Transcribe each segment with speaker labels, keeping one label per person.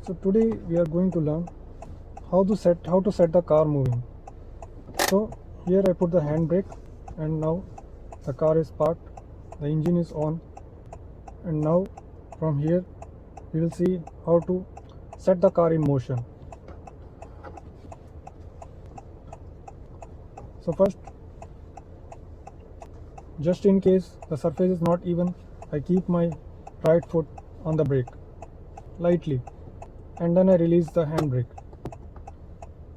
Speaker 1: So today we are going to learn how to set the car moving. So here I put the handbrake, and now the car is parked, the engine is on, and now from here we will see how to set the car in motion. So first, just in case the surface is not even, I keep my right foot on the brake lightly, and then I release the handbrake.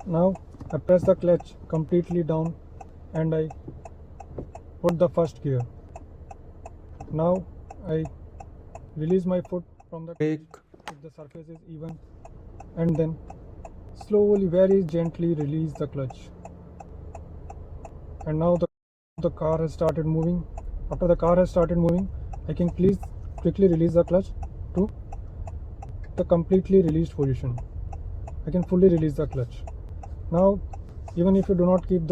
Speaker 1: Now I press the clutch completely down and I put the first gear. Now I release my foot from the brake if the surface is even, and then slowly, very gently release the clutch. And now the car has started moving. After the car has started moving, I can quickly release the clutch to the completely released position. I can fully release the clutch. Now, even if you do not keep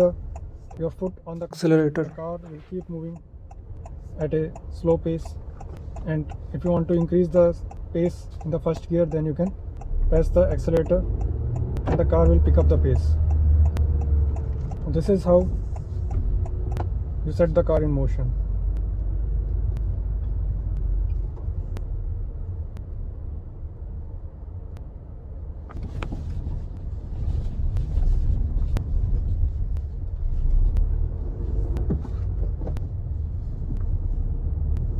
Speaker 1: your foot on the accelerator, the car will keep moving at a slow pace. And if you want to increase the pace in the first gear, then you can press the accelerator and the car will pick up the pace. This is how you set the car in motion.